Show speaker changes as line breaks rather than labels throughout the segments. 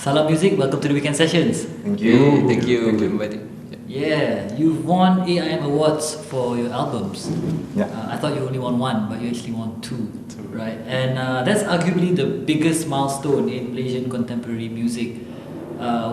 Salammusik, welcome to the Wknd Sessions.
Thank you.
Thank you for inviting.
Yeah, you've won AIM awards for your albums.
Yeah.
I thought you only won one, but you actually won two, right? And that's arguably the biggest milestone in Malaysian contemporary music.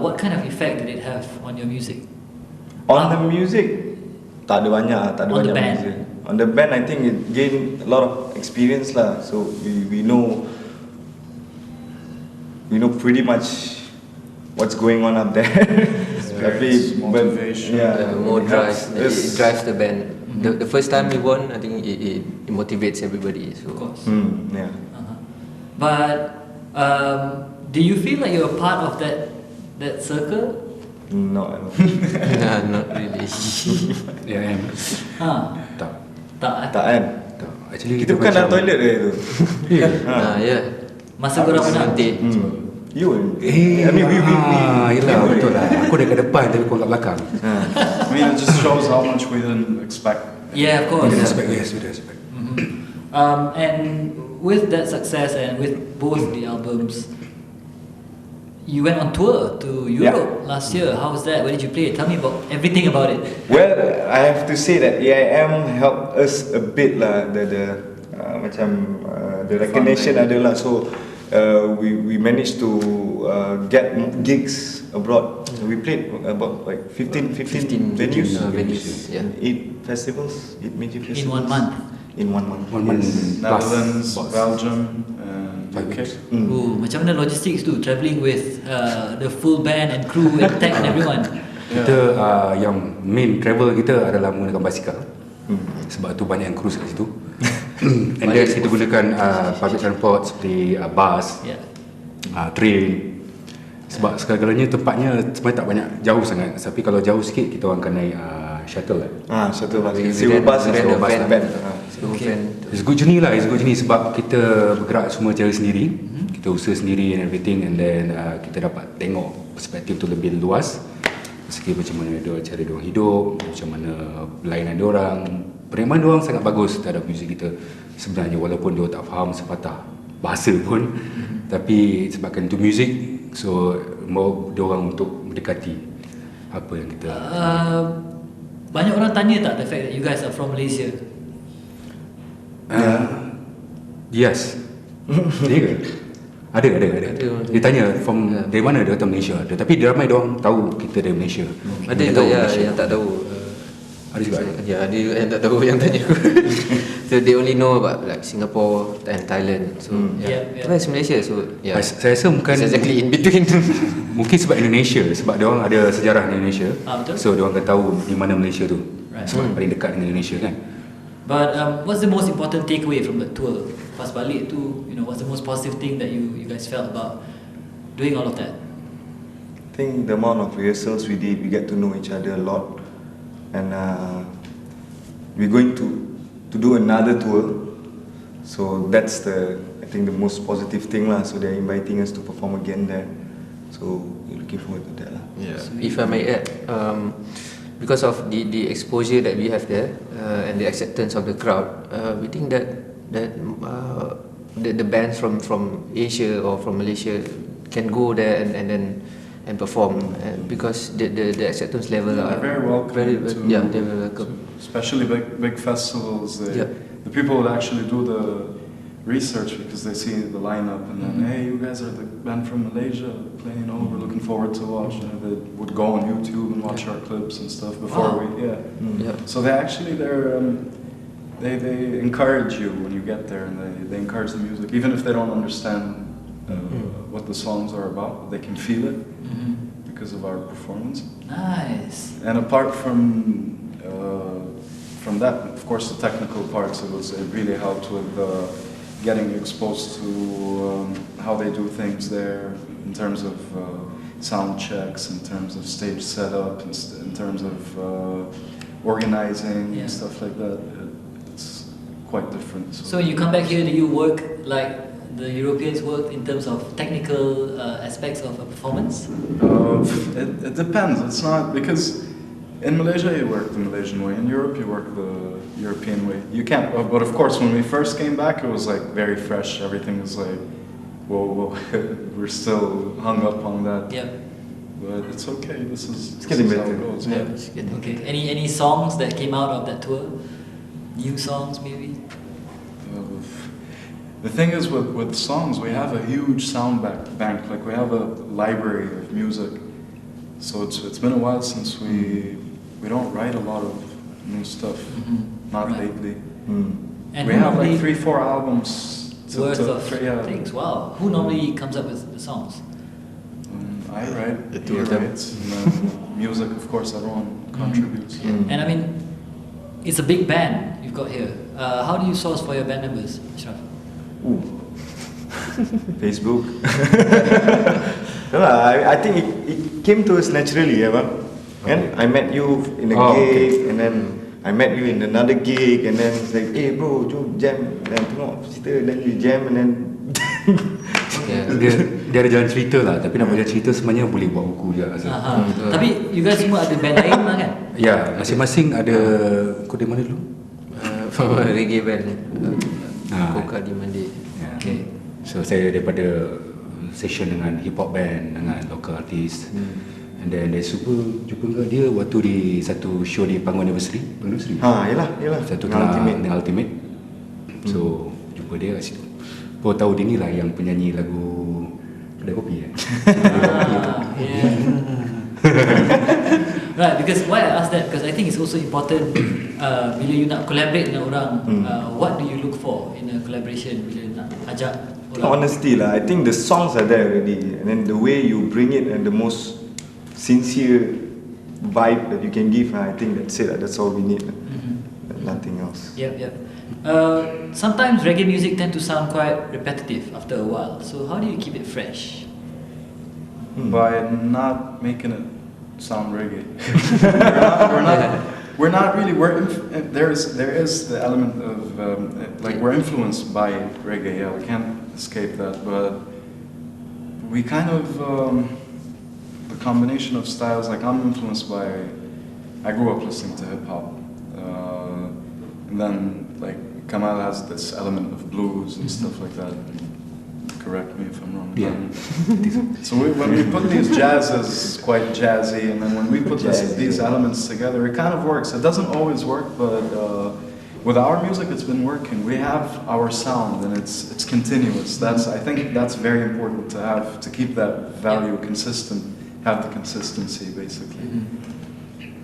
What kind of effect did it have on your music?
On the music, tak ada banyak
On the band.
music. On the band, I think it gained a lot of experience lah. So we know pretty much what's going on up there.
Motivation. More drives. It drives the band. The first time we won, I think it motivates everybody. So.
Of course.
Yeah.
But do you feel like you're a part of that circle?
No.
Nah, not really.
AIM. Tak.
Tak.
Tak kan?
Tak. Actually
Kita bukan dalam toilet dia tu.
Yeah.
Masa korang menang.
You were.
I mean we yelah betul lah. Aku dah kat depan tapi kau kat belakang.
I mean, it just shows how much we didn't expect.
Yeah, of course.
We respect, yes, we respect.
And with that success and with both the albums, you went on tour to Europe last year. How was that? Where did you play? Tell me about everything about it.
Well, I have to say that AIM helped us a bit lah. The recognition adalah so. We managed to get gigs abroad. We played about like 15 venues.
Yeah.
8 festivals, 8 major festivals.
In 1 month.
In 1 month.
1 month.
Netherlands,
plus.
Belgium, and UK.
Ooh, macam mana logistics tu? Travelling with the full band and crew and tech and everyone.
Kita yang main travel kita adalah menggunakan basikal. Sebab tu banyak yang cruise kat situ. And then kita gunakan public transport seperti bus, train. Sebab segala-galanya tempatnya sebenarnya tak banyak jauh sangat. Tapi kalau jauh sikit kita orang akan naik shuttle lah.
Shuttle bus.
Sewa bus.
Okay.
It's a good journey lah. It's a good journey sebab kita bergerak semua cara sendiri. Kita usaha sendiri and everything. And then kita dapat tengok perspektif tu lebih luas. Meski macam mana cara diorang hidup, macam mana perlainan diorang. Penerimaan diorang sangat bagus terhadap muzik kita sebenarnya, walaupun diorang tak faham sepatah bahasa pun. Tapi sebabkan itu muzik, so mau diorang untuk mendekati apa yang kita
banyak orang tanya tak the fact that you guys are from Malaysia?
Yes. Ya ke? Ada. Dia tanya dari mana dia kata Malaysia. Tapi ramai diorang tahu kita dari Malaysia.
Ada juga yang tak tahu.
Ada juga.
Ya, ada juga yang tak tahu yang tanya aku. So they only know about like Singapore and Thailand. So where's Malaysia? So
Saya rasa bukan
it's exactly in between.
mungkin sebab Indonesia, sebab dia orang ada sejarah di Indonesia.
Betul.
So dia orang akan tahu di mana Malaysia tu.
Right.
Sebab paling dekat dengan Indonesia kan.
But what's the most important takeaway from the tour? Pas balik tu, what's the most positive thing that you guys felt about doing all of that?
I think the amount of rehearsals we did, we get to know each other a lot. And we're going to do another tour. So that's I think the most positive thing lah. So they're inviting us to perform again there. So we're looking forward to that lah.
Yeah. If I may add, because of the exposure that we have there and the acceptance of the crowd, we think that the bands from Asia or from Malaysia can go there and perform, because the acceptance level are
very welcome.
They're very welcome.
Especially big festivals. The people would actually do the research because they see the lineup and then, hey, you guys are the band from Malaysia playing we're looking forward to watch. And they would go on YouTube and watch our clips and stuff before So they encourage you when you get there, and they encourage the music, even if they don't understand what the songs are about. They can feel it because of our performance.
Nice.
And apart from that, of course, the technical parts, it really helped with getting exposed to how they do things there in terms of sound checks, in terms of stage setup, in terms of organizing and stuff like that. It's quite different.
So you come back here, do you work like the Europeans work in terms of technical aspects of a performance?
It depends. It's not, because in Malaysia you work the Malaysian way, in Europe you work the European way. You can't, but of course when we first came back it was like very fresh, everything was like we're still hung up on that.
Yeah.
But it's okay. This is
getting
how
better.
it goes.
Yeah,
Yeah.
it's getting
Okay. Any songs that came out of that tour? New songs maybe?
The thing is with songs, we have a huge sound bank. Like we have a library of music. So it's been a while since we don't write a lot of new stuff. Not
Right.
lately.
And
We
who
have
normally-
like 3-4 albums
Worth of
yeah.
things. Wow. Who normally comes up with the songs?
I write,
The
he
two of them.
writes, and then music, of course, everyone contributes.
And I mean, it's a big band you've got here. How do you source for your band members, Ashraf?
Facebook. No lah, I think it came to us naturally, yeah, bang. And I met you in a gig, and then I met you in another gig, and then it's like, hey bro, jom jam, dan tengok cerita, then we jam, and then
dia ada jalan cerita lah, tapi nak jalan cerita sebenarnya boleh buat buku je asal.
Tapi you guys semua ada band lain lah kan?
Ya, masing-masing ada. Kau dari mana dulu?
from a reggae band,
Ah.
Coca di Monday.
Ya.
Okay.
So saya daripada session dengan hip hop band, dengan local artist. And then dia jumpa dengan dia waktu di satu show di Panggung Anniversary.
yelah.
Satu
Dengan
dengan Ultimate. So jumpa dia kat situ. Baru tahu dia ni lah yang penyanyi lagu Kedai Kopi
Right, because why I ask that? Because I think it's also important bila you nak collaborate dengan orang, what do you look for in a collaboration bila nak ajak orang?
Honestly lah, I think the songs are there already, and then the way you bring it and the most sincere vibe that you can give, I think that's it. That's all we need. Nothing else.
Yep. Sometimes reggae music tend to sound quite repetitive after a while. So how do you keep it fresh?
By not making it sound reggae. we're not really. There is the element of like we're influenced by reggae. Yeah, we can't escape that. But we kind of the combination of styles. Like I'm influenced by. I grew up listening to hip hop, and then like Kamal has this element of blues and stuff like that. Correct me if I'm wrong.
Yeah.
So when we put these jazzes, quite jazzy, and then when we put these elements together, it kind of works. It doesn't always work, but with our music, it's been working. We have our sound, and it's continuous. I think that's very important to keep that value consistent, have the consistency basically.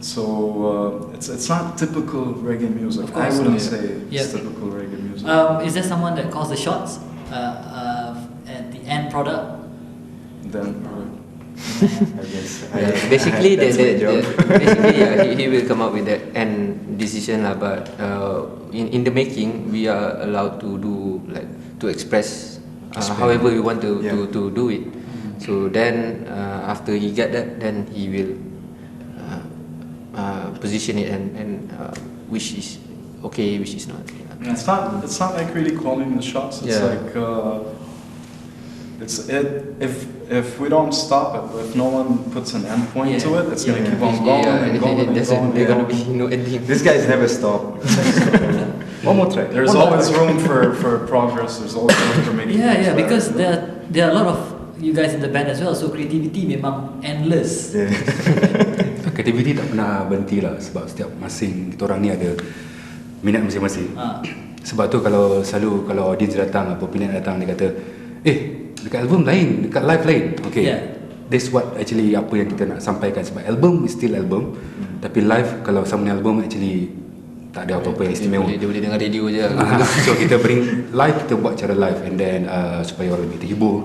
So it's not typical reggae music. I wouldn't say it's typical reggae music.
Is there someone that calls the shots at the end product?
Then
I guess.
Basically,
that's my job.
he will come up with that end decision lah. But in the making, we are allowed to do to express however we want to do it. So then after he get that, then he will position it and which is okay, which is not.
it's not like really calling the shots. It's like if we don't stop it, if no one puts an end point to it, it's gonna keep on going and going and going.
There's gonna be no ending.
This guy's never stopped. One more track.
There's always room for progress. There's always room for making.
Yeah, because there are a lot of you guys in the band as well. So creativity memang endless.
Yeah.
Kreativiti tak pernah berhenti lah, sebab setiap masing kita orang ni ada minat masing-masing. Sebab tu kalau audience datang, apa peminat datang, dia kata, dekat album lain, dekat live lain. Okay, that's what actually apa yang kita nak sampaikan. Sebab album is still album, tapi live kalau sama album actually tak ada apa-apa yang istimewa.
Dia boleh dengar radio je.
So kita bring live, kita buat cara live, and then supaya orang lebih terhibur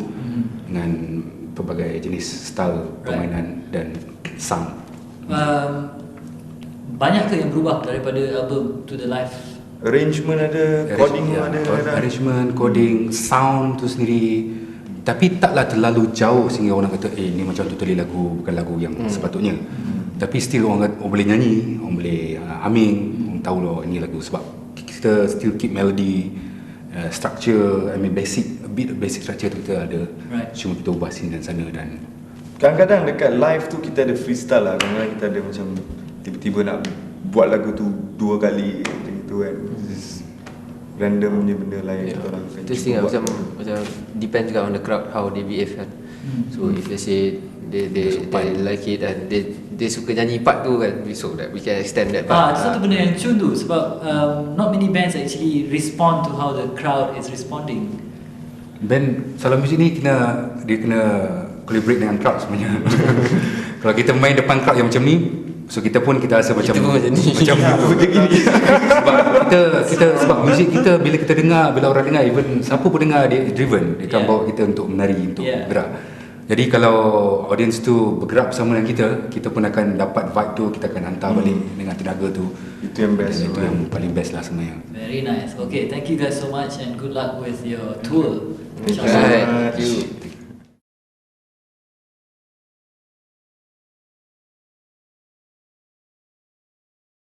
dengan pelbagai jenis style permainan dan sound.
Banyak ke yang berubah daripada album to the live?
Arrangement ada, coding ada.
Arrangement, coding, sound tu sendiri. Tapi taklah terlalu jauh sehingga orang kata ni macam totally lagu, bukan lagu yang sepatutnya. Tapi still orang boleh nyanyi, orang boleh humming, orang tahu lah ini lagu. Sebab kita still keep melody, structure, a bit of basic structure tu kita ada. Cuma kita ubah sini dan sana. Dan
kadang-kadang dekat live tu kita ada freestyle lah. Kadang-kadang kita ada macam tiba-tiba nak buat lagu tu 2 kali macam tu kan. Random punya benda lain kita orang
Interesting lah, macam macam depends on the crowd how they behave kan. So if they say they like it and they suka nyanyi part tu kan, so that we can extend that part.
Satu benda yang cun tu sebab not many bands actually respond to how the crowd is responding.
Band Salammusik ni kena collaborate dengan crowd sebenarnya. Kalau kita main depan crowd yang macam ni, so kita rasa macam
Kita pun macam ni.
macam gini. Sebab muzik kita bila orang dengar, even siapa pun dengar, dia driven, dia akan bawa kita untuk menari, untuk bergerak. Jadi kalau audience tu bergerak bersama dengan kita pun akan dapat vibe tu, kita akan hantar balik dengan tenaga tu.
Itu yang best.
Itu yang paling best lah sebenarnya.
Very nice. Okay, thank you guys so much and good luck with your tour.
Thank you.